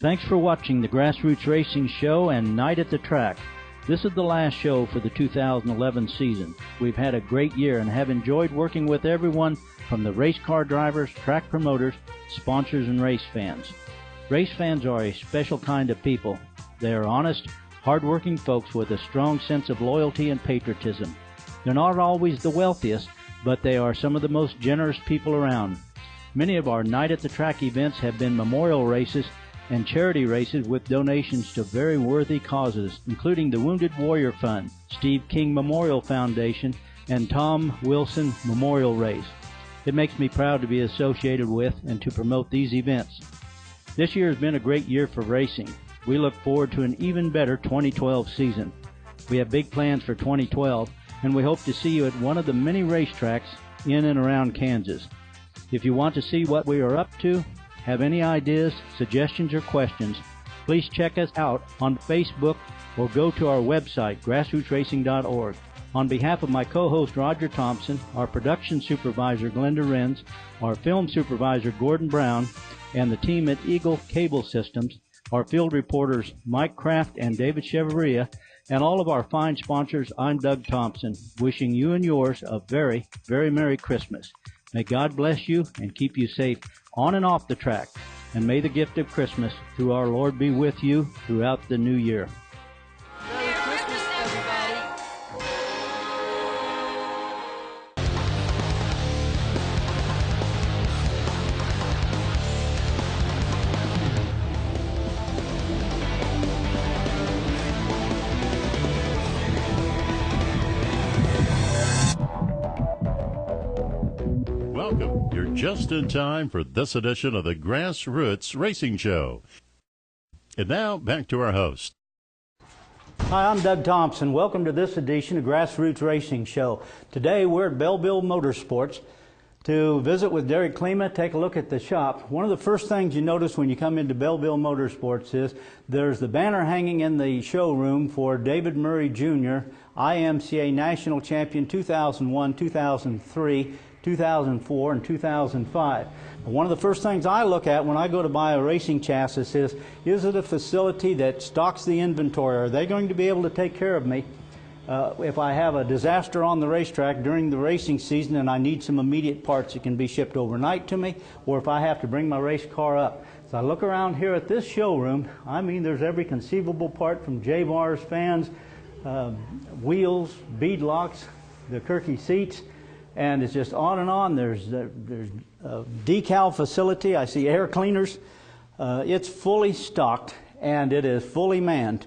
Thanks for watching the Grassroots Racing Show and Night at the Track. This is the last show for the 2011 season. We've had a great year and have enjoyed working with everyone from the race car drivers, track promoters, sponsors, and race fans. Race fans are a special kind of people. They are honest, hard-working folks with a strong sense of loyalty and patriotism. They're not always the wealthiest, but they are some of the most generous people around. Many of our Night at the Track events have been memorial races and charity races with donations to very worthy causes, including the Wounded Warrior Fund, Steve King Memorial Foundation, and Tom Wilson Memorial Race. It makes me proud to be associated with and to promote these events. This year has been a great year for racing. We look forward to an even better 2012 season. We have big plans for 2012, and we hope to see you at one of the many racetracks in and around Kansas. If you want to see what we are up to, have any ideas, suggestions, or questions, please check us out on Facebook or go to our website, grassrootsracing.org. On behalf of my co-host Roger Thompson, our production supervisor Glenda Renz, our film supervisor Gordon Brown, and the team at Eagle Cable Systems, our field reporters Mike Kraft and David Chevarria, and all of our fine sponsors, I'm Doug Thompson, wishing you and yours a very, very Merry Christmas. May God bless you and keep you safe on and off the track, and may the gift of Christmas through our Lord be with you throughout the new year. Merry Christmas, everybody. Welcome. You're just in time for this edition of the Grassroots Racing Show. And now, back to our host. Hi, I'm Doug Thompson. Welcome to this edition of Grassroots Racing Show. Today we're at Belleville Motorsports to visit with Derek Klima, take a look at the shop. One of the first things you notice when you come into Belleville Motorsports is there's the banner hanging in the showroom for David Murray Jr., IMCA National Champion 2001, 2003, 2004, and 2005. One of the first things I look at when I go to buy a racing chassis is it a facility that stocks the inventory? Are they going to be able to take care of me if I have a disaster on the racetrack during the racing season and I need some immediate parts that can be shipped overnight to me, or if I have to bring my race car up? So I look around here at this showroom. I mean, there's every conceivable part from J-bars, fans, wheels, bead locks, the Kirky seats, and it's just on and on. There's a decal facility. I see air cleaners. It's fully stocked and it is fully manned.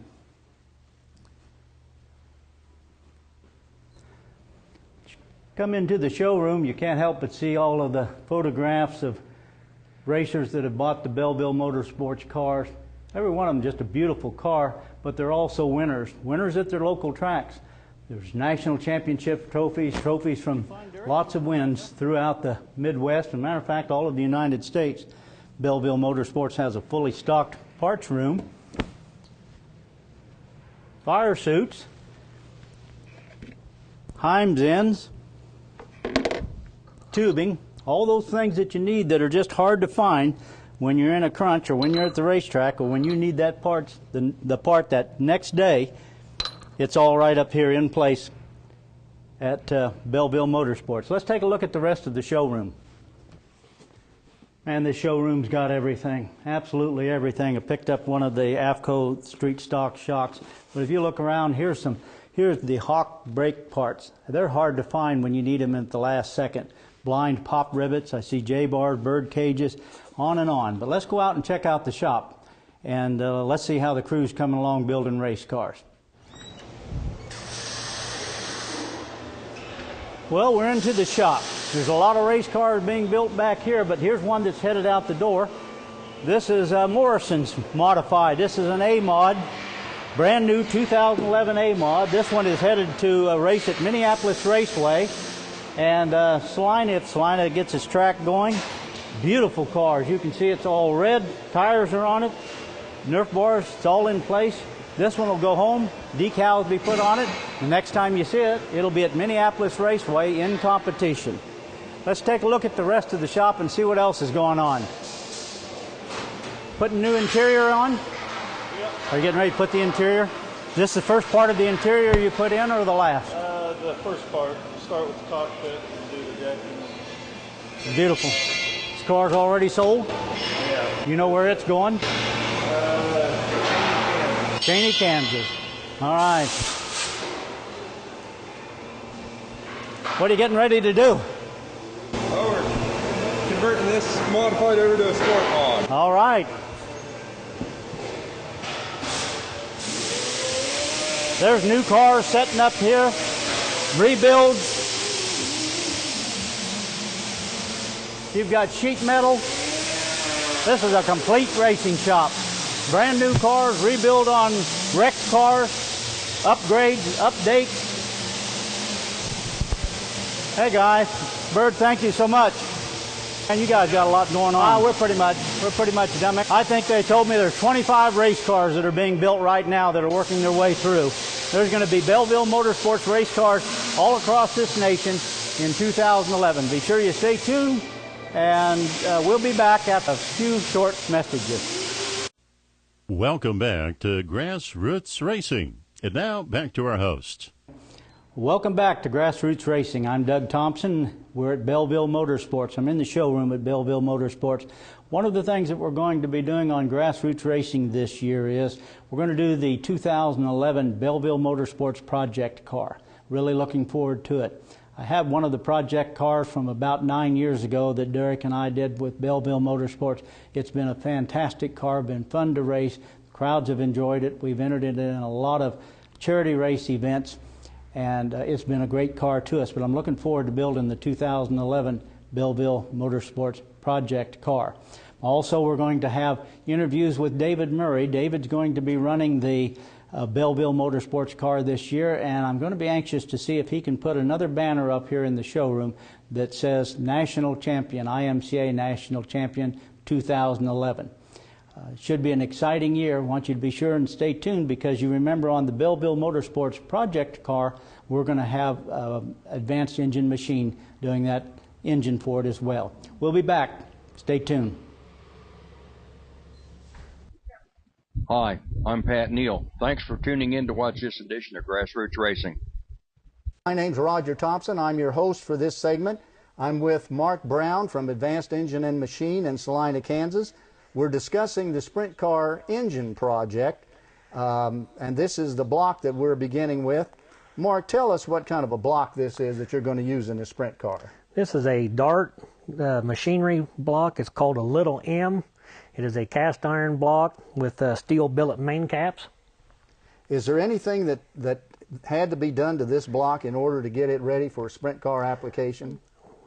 Come into the showroom, you can't help but see all of the photographs of racers that have bought the Belleville Motorsports cars. Every one of them just a beautiful car, but they're also winners. Winners at their local tracks. There's national championship trophies, trophies from lots of wins throughout the Midwest. As a matter of fact, all of the United States. Belleville Motorsports has a fully stocked parts room, fire suits, Heims ends, tubing, all those things that you need that are just hard to find when you're in a crunch or when you're at the racetrack or when you need that part, the part that next day. It's all right up here in place at Belleville Motorsports. Let's take a look at the rest of the showroom. And this showroom's got everything, absolutely everything. I picked up one of the AFCO street stock shocks, but if you look around, here's the Hawk brake parts. They're hard to find when you need them at the last second. Blind pop rivets, I see J-bars, bird cages, on and on. But let's go out and check out the shop, and let's see how the crew's coming along building race cars. Well, we're into the shop. There's a lot of race cars being built back here, but here's one that's headed out the door. This is Morrison's modified. This is an A-mod, brand new 2011 A-mod. This one is headed to a race at Minneapolis Raceway. And Salina gets its track going. Beautiful car. As you can see, it's all red. Tires are on it. Nerf bars, it's all in place. This one will go home, decals will be put on it. The next time you see it, it'll be at Minneapolis Raceway in competition. Let's take a look at the rest of the shop and see what else is going on. putting new interior on? Yep. Are you getting ready to put the interior? Is this the first part of the interior you put in, or the last? The first part. Start with the cockpit and do the decking. Beautiful. This car's already sold? Yeah. You know where it's going? Cheney, Kansas. All right. What are you getting ready to do? Oh, we're converting this modified over to a sport mod. All right. There's new cars setting up here, rebuilds. You've got sheet metal. This is a complete racing shop. Brand new cars, rebuild on wrecked cars, upgrades, updates. Hey guys, Bird, thank you so much. And you guys got a lot going on. We're pretty much done. I think they told me there's 25 race cars that are being built right now that are working their way through. There's going to be Belleville Motorsports race cars all across this nation in 2011. Be sure you stay tuned, and we'll be back after a few short messages. Welcome back to Grassroots Racing. And now back to our host. Welcome back to Grassroots Racing. I'm Doug Thompson. We're at Belleville Motorsports. I'm in the showroom at Belleville Motorsports. One of the things that we're going to be doing on Grassroots Racing this year is we're going to do the 2011 Belleville Motorsports project car. Really looking forward to it. I have one of the project cars from about 9 years ago that Derek and I did with Belleville Motorsports. It's been a fantastic car, been fun to race. The crowds have enjoyed it. We've entered it in a lot of charity race events, and it's been a great car to us. But I'm looking forward to building the 2011 Belleville Motorsports project car. Also, we're going to have interviews with David Murray. David's going to be running the Belleville Motorsports car this year, and I'm going to be anxious to see if he can put another banner up here in the showroom that says National Champion, IMCA National Champion 2011. It should be an exciting year. I want you to be sure and stay tuned, because you remember on the Belleville Motorsports project car, we're going to have Advanced Engine Machine doing that engine for it as well. We'll be back. Stay tuned. Hi, I'm Pat Neal. Thanks for tuning in to watch this edition of Grassroots Racing. My name's Roger Thompson. I'm your host for this segment. I'm with Mark Brown from Advanced Engine and Machine in Salina, Kansas. We're discussing the sprint car engine project, and this is the block that we're beginning with. Mark, tell us what kind of a block this is that you're going to use in the sprint car. This is a Dart machinery block. It's called a Little M. It is a cast iron block with steel billet main caps. Is there anything that had to be done to this block in order to get it ready for a sprint car application?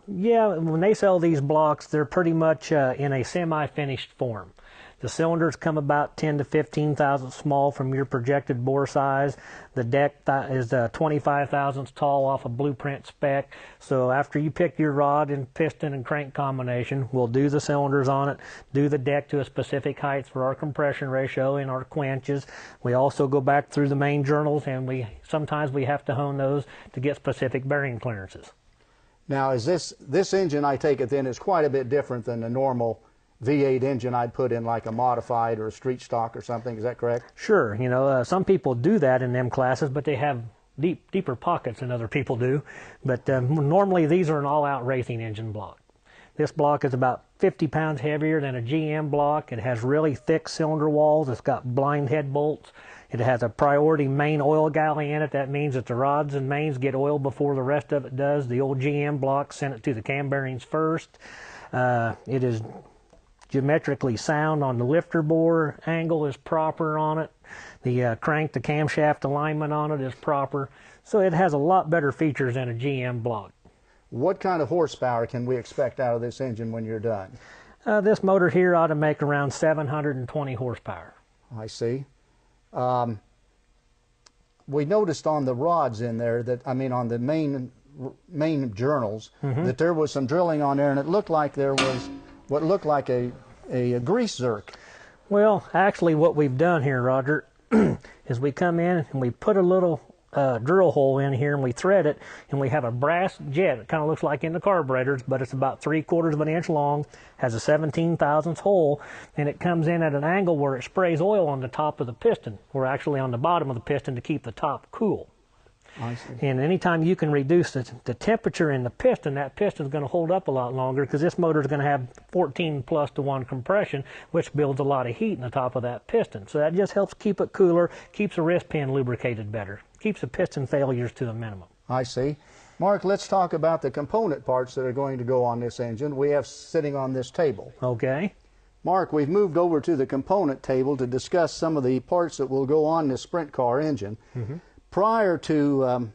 Yeah, when they sell these blocks, they're pretty much in a semi-finished form. The cylinders come about 10 to 15 thousandths small from your projected bore size. The deck is 25 thousandths tall off a blueprint spec. So after you pick your rod and piston and crank combination, we'll do the cylinders on it, do the deck to a specific height for our compression ratio and our quenches. We also go back through the main journals, and sometimes we have to hone those to get specific bearing clearances. Now, is this engine, I take it then, is quite a bit different than the normal V8 engine I'd put in like a modified or a street stock or something. Is that correct? Sure. You know, some people do that in them classes, but they have deeper pockets than other people do. But normally these are an all-out racing engine block. This block is about 50 pounds heavier than a GM block. It has really thick cylinder walls. It's got blind head bolts. It has a priority main oil galley in it. That means that the rods and mains get oil before the rest of it does. The old GM block sent it to the cam bearings first. It is geometrically sound on the lifter bore. Angle is proper on it. The crank to camshaft alignment on it is proper. So it has a lot better features than a GM block. What kind of horsepower can we expect out of this engine when you're done? This motor here ought to make around 720 horsepower. I see. We noticed on the rods in there that, I mean, on the main journals, that there was some drilling on there, and it looked like there was what looked like a grease zerk. Well, actually what we've done here, Roger, is we come in and we put a little drill hole in here, and we thread it, and we have a brass jet. It kind of looks like in the carburetors, but it's about 3/4 of an inch long, has a 17 thousandths hole, and it comes in at an angle where it sprays oil on the top of the piston, or actually on the bottom of the piston to keep the top cool. I see. And anytime you can reduce the temperature in the piston, that piston is going to hold up a lot longer, because this motor is going to have 14+to1 compression, which builds a lot of heat in the top of that piston. So that just helps keep it cooler, keeps the wrist pin lubricated better, keeps the piston failures to a minimum. I see. Mark, let's talk about the component parts that are going to go on this engine we have sitting on this table. Okay. Mark, we've moved over to the component table to discuss some of the parts that will go on this sprint car engine. Prior to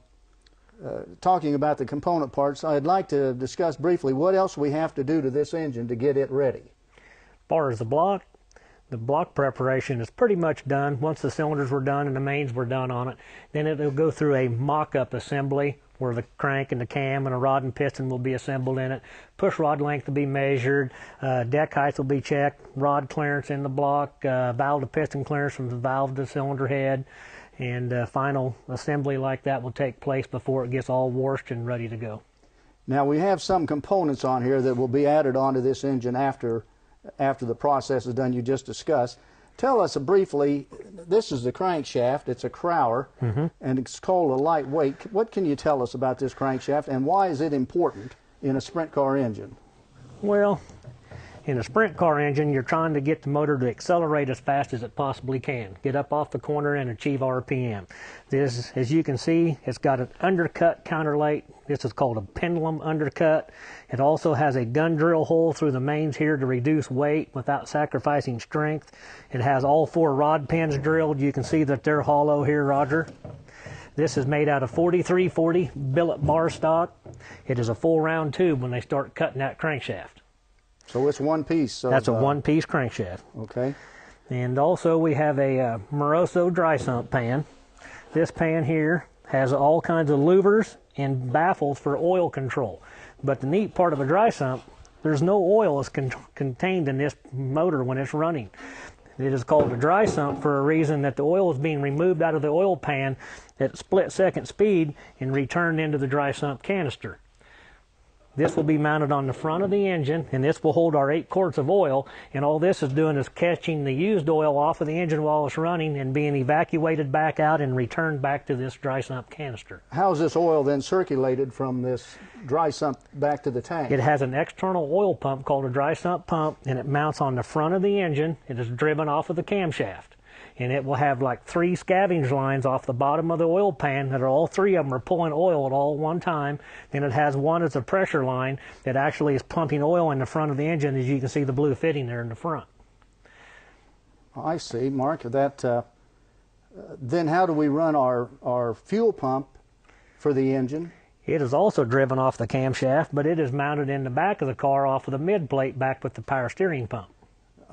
talking about the component parts, I'd like to discuss briefly what else we have to do to this engine to get it ready. As far as the block preparation is pretty much done. Once the cylinders were done and the mains were done on it, then it'll go through a mock-up assembly where the crank and the cam and a rod and piston will be assembled in it. Push rod length will be measured, deck height will be checked, rod clearance in the block, valve to piston clearance from the valve to cylinder head, and final assembly like that will take place before it gets all washed and ready to go. Now we have some components on here that will be added onto this engine after the process is done you just discussed. Tell us briefly, this is the crankshaft, it's a Crower, and it's called a lightweight. What can you tell us about this crankshaft, and why is it important in a sprint car engine? Well, in a sprint car engine, you're trying to get the motor to accelerate as fast as it possibly can, get up off the corner and achieve RPM. This, as you can see, it's got an undercut counterweight. This is called a Pendulum Undercut. It also has a gun drill hole through the mains here to reduce weight without sacrificing strength. It has all 4 rod pins drilled. You can see that they're hollow here, Roger. This is made out of 4340 billet bar stock. It is a full round tube when they start cutting that crankshaft. So it's one piece. That's a one-piece crankshaft. Okay. And also we have a Moroso Dry Sump Pan. This pan here has all kinds of louvers and baffles for oil control. But the neat part of a dry sump, there's no oil is contained in this motor when it's running. It is called a dry sump for a reason, that the oil is being removed out of the oil pan at split-second speed and returned into the dry sump canister. This will be mounted on the front of the engine, and this will hold our 8 quarts of oil, and all this is doing is catching the used oil off of the engine while it's running and being evacuated back out and returned back to this dry sump canister. How's this oil then circulated from this dry sump back to the tank? It has an external oil pump called a dry sump pump, and it mounts on the front of the engine. It is driven off of the camshaft. And it will have like 3 scavenge lines off the bottom of the oil pan that are all 3 of them are pulling oil at all one time. Then it has one as a pressure line that actually is pumping oil in the front of the engine, as you can see the blue fitting there in the front. I see, Mark. That then how do we run our fuel pump for the engine? It is also driven off the camshaft, but it is mounted in the back of the car off of the mid plate back with the power steering pump.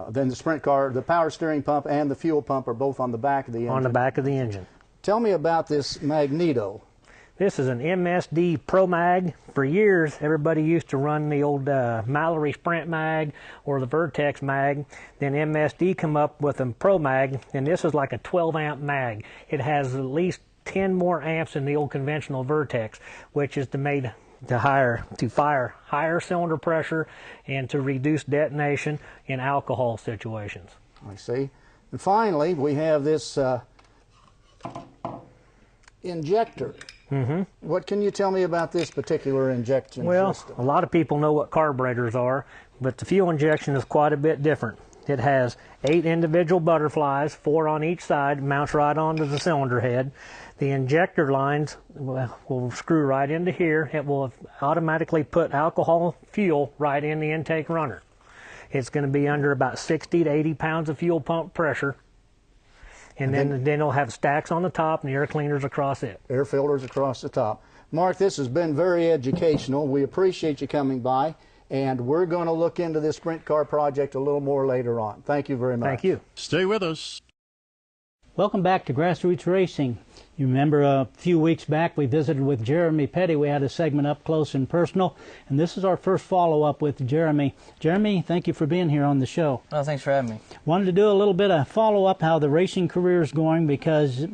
Then the sprint car, the power steering pump and the fuel pump are both on the back of the engine. On the back of the engine. Tell me about this Magneto. This is an MSD Pro Mag. For years, everybody used to run the old Mallory Sprint Mag or the Vertex Mag. Then MSD come up with a Pro Mag, and this is like a 12-amp mag. It has at least 10 more amps than the old conventional Vertex, which is made to fire higher cylinder pressure and to reduce detonation in alcohol situations. I see. And finally, we have this injector. What can you tell me about this particular injection system? A lot of people know what carburetors are, but the fuel injection is quite a bit different. It has 8 individual butterflies, 4 on each side, mounts right onto the cylinder head. The injector lines will screw right into here. It will automatically put alcohol fuel right in the intake runner. It's going to be under about 60 to 80 pounds of fuel pump pressure. And then it'll have stacks on the top and air cleaners across it. Air filters across the top. Mark, this has been very educational. We appreciate you coming by, and we're going to look into this sprint car project a little more later on. Thank you very much. Thank you. Stay with us. Welcome back to Grassroots Racing. You remember a few weeks back we visited with Jeremy Petty. We had a segment up close and personal, and this is our first follow-up with Jeremy. Jeremy, thank you for being here on the show. Oh, thanks for having me. Wanted to do a little bit of follow-up how the racing career is going, because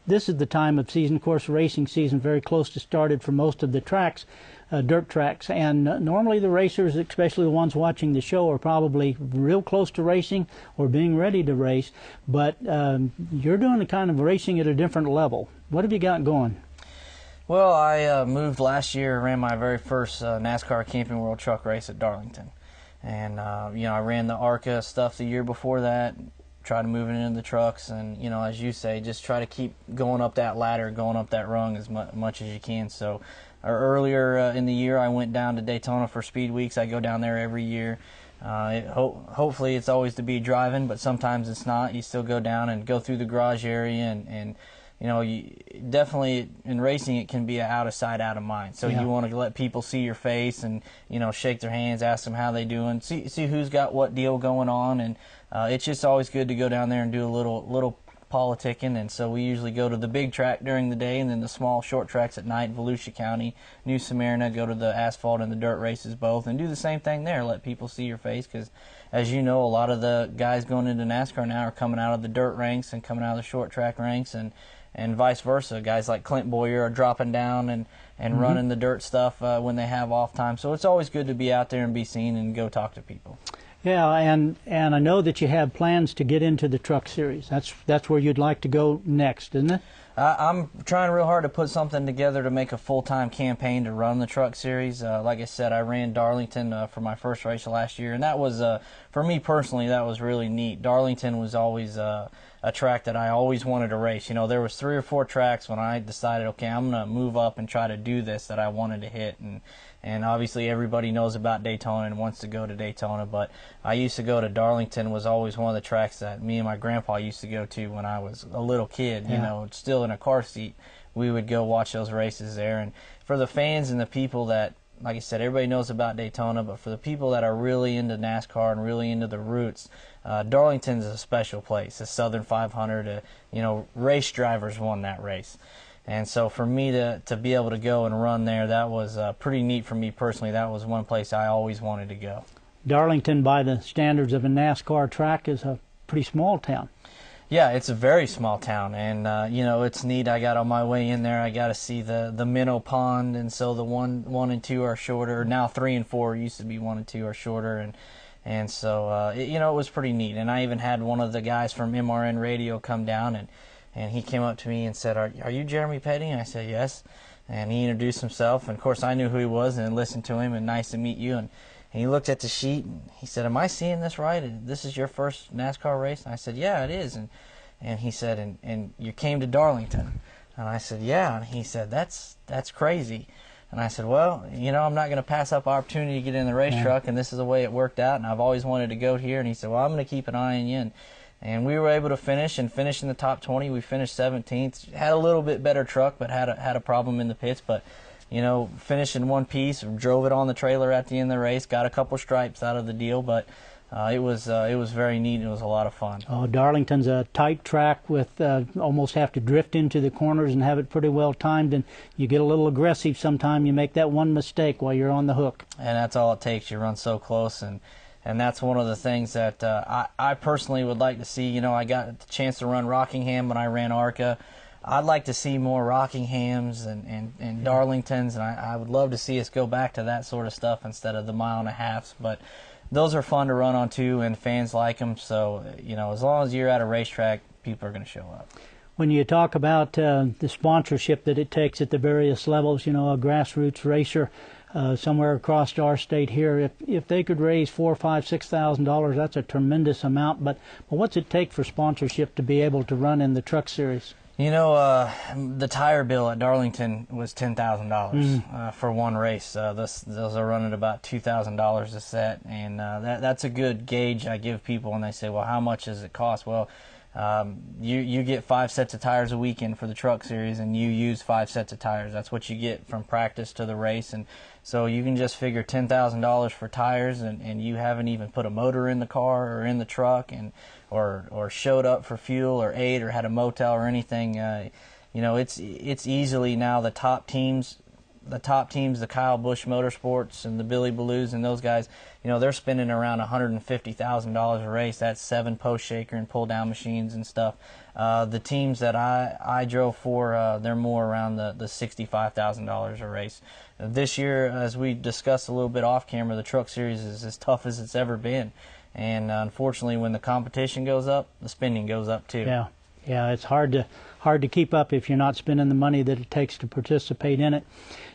this is the time of season. Of course, racing season very close to started for most of the tracks, dirt tracks, and normally the racers, especially the ones watching the show, are probably real close to racing or being ready to race. But you're doing the kind of racing at a different level. What have you got going? Well, I moved last year, ran my very first NASCAR Camping World Truck race at Darlington. And, you know, I ran the ARCA stuff the year before that, tried to move it into the trucks, and, you know, as you say, just try to keep going up that ladder, going up that rung as much as you can. So earlier in the year, I went down to Daytona for Speed Weeks. I go down there every year. Hopefully it's always to be driving, but sometimes it's not. You still go down and go through the garage area, and you know, definitely in racing it can be an out of sight, out of mind. So you want to let people see your face and, you know, shake their hands, ask them how they doing, see who's got what deal going on, and it's just always good to go down there and do a little politicking. And so we usually go to the big track during the day, and then the small short tracks at night, Volusia County, New Smyrna, go to the asphalt and the dirt races both, and do the same thing there, let people see your face, because as you know, a lot of the guys going into NASCAR now are coming out of the dirt ranks and coming out of the short track ranks, and vice versa. Guys like Clint Boyer are dropping down and running the dirt stuff when they have off time. So it's always good to be out there and be seen and go talk to people. Yeah, and I know that you have plans to get into the truck series. That's where you'd like to go next, isn't it? I'm trying real hard to put something together to make a full-time campaign to run the truck series. Like I said, I ran Darlington for my first race last year, and that was, for me personally, that was really neat. Darlington was always a track that I always wanted to race. You know, there was 3 or 4 tracks when I decided, okay, I'm going to move up and try to do this that I wanted to hit. And obviously everybody knows about Daytona and wants to go to Daytona, but I used to go to Darlington, was always one of the tracks that me and my grandpa used to go to when I was a little kid, you know, still in a car seat. We would go watch those races there. And for the fans and the people that, like I said, everybody knows about Daytona, but for the people that are really into NASCAR and really into the roots, Darlington's a special place. The Southern 500, you know, race drivers won that race. And so for me to be able to go and run there, that was pretty neat for me personally. That was one place I always wanted to go. Darlington, by the standards of a NASCAR track, is a pretty small town. Yeah, it's a very small town, and you know, it's neat. I got on my way in there, I got to see the minnow pond, and so the one and 2 are shorter. Now 3 and 4, used to be 1 and 2 are shorter, and so you know, it was pretty neat. And I even had one of the guys from MRN Radio come down, and he came up to me and said, "Are you Jeremy Petty?" And I said, "Yes." And he introduced himself, and of course I knew who he was and listened to him, and nice to meet you. And he looked at the sheet and he said, "Am I seeing this right? This is your first NASCAR race?" And I said, "Yeah, it is." And he said, and you came to Darlington? And I said, "Yeah." And he said, that's crazy." And I said, "Well, you know, I'm not going to pass up opportunity to get in the race truck, and this is the way it worked out, and I've always wanted to go here." And he said, "Well, I'm going to keep an eye on you." And we were able to finish in the top 20. We finished 17th. Had a little bit better truck, but had a problem in the pits. But, you know, finished in one piece, drove it on the trailer at the end of the race, got a couple stripes out of the deal, but it was very neat. It was a lot of fun. Oh, Darlington's a tight track with almost have to drift into the corners and have it pretty well timed, and you get a little aggressive sometime. You make that one mistake while you're on the hook. And that's all it takes. You run so close, and that's one of the things that I personally would like to see. You know, I got the chance to run Rockingham when I ran ARCA. I'd like to see more Rockinghams and Darlingtons, and I would love to see us go back to that sort of stuff instead of the 1.5 miles. But those are fun to run on too, and fans like them. So, you know, as long as you're at a racetrack, people are going to show up. When you talk about the sponsorship that it takes at the various levels, you know, a grassroots racer somewhere across our state here, if they could raise $4,000, $5,000, $6,000, that's a tremendous amount. But what's it take for sponsorship to be able to run in the truck series? You know, the tire bill at Darlington was $10,000 for one race. Those are running about $2,000 a set, and that's a good gauge I give people when they say, "Well, how much does it cost?" Well, you get 5 sets of tires a weekend for the truck series, and you use 5 sets of tires. That's what you get from practice to the race, and so you can just figure $10,000 for tires, and you haven't even put a motor in the car or in the truck, and or showed up for fuel or ate or had a motel or anything. You know, it's easily now the top teams the top teams, the Kyle Busch Motorsports and the Billy Balloos and those guys, you know, they're spending around $150,000 a race. That's 7 post shaker and pull down machines and stuff. The teams that I drove for, they're more around the $65,000 a race. This year, as we discussed a little bit off camera, the Truck Series is as tough as it's ever been. And unfortunately, when the competition goes up, the spending goes up too. Yeah, it's hard to keep up if you're not spending the money that it takes to participate in it.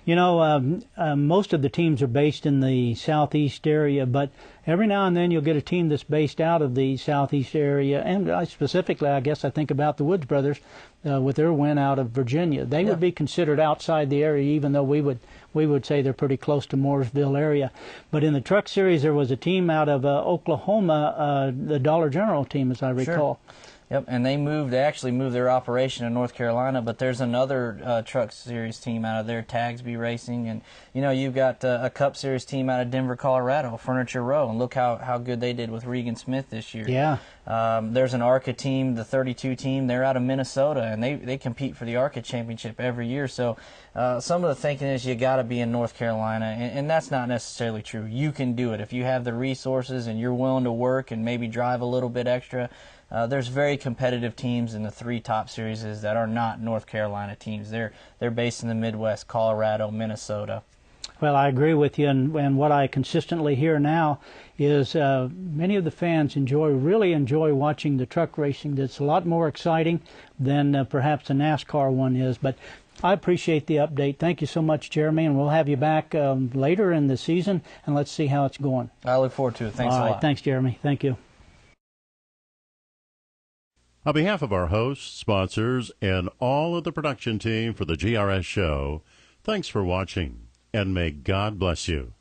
You know, most of the teams are based in the southeast area, but every now and then you'll get a team that's based out of the southeast area, and specifically, I guess I think about the Woods brothers with their win out of Virginia. They would be considered outside the area, even though we would say they're pretty close to Mooresville area. But in the Truck Series, there was a team out of Oklahoma, the Dollar General team, as I recall. Sure. Yep, and they actually moved their operation to North Carolina, but there's another Truck Series team out of there, Tagsby Racing, and you know, you've got a Cup Series team out of Denver, Colorado, Furniture Row, and look how good they did with Regan Smith this year. Yeah. There's an ARCA team, the 32 team, they're out of Minnesota, and they compete for the ARCA championship every year, so some of the thinking is you got to be in North Carolina, and that's not necessarily true. You can do it. If you have the resources and you're willing to work and maybe drive a little bit extra, there's very competitive teams in the 3 top series that are not North Carolina teams. They're based in the Midwest, Colorado, Minnesota. Well, I agree with you, and what I consistently hear now is many of the fans really enjoy watching the truck racing. That's a lot more exciting than perhaps the NASCAR one is. But I appreciate the update. Thank you so much, Jeremy, and we'll have you back later in the season, and let's see how it's going. I look forward to it. Thanks a lot. All right, thanks, Jeremy. Thank you. On behalf of our hosts, sponsors, and all of the production team for the GRS Show, thanks for watching, and may God bless you.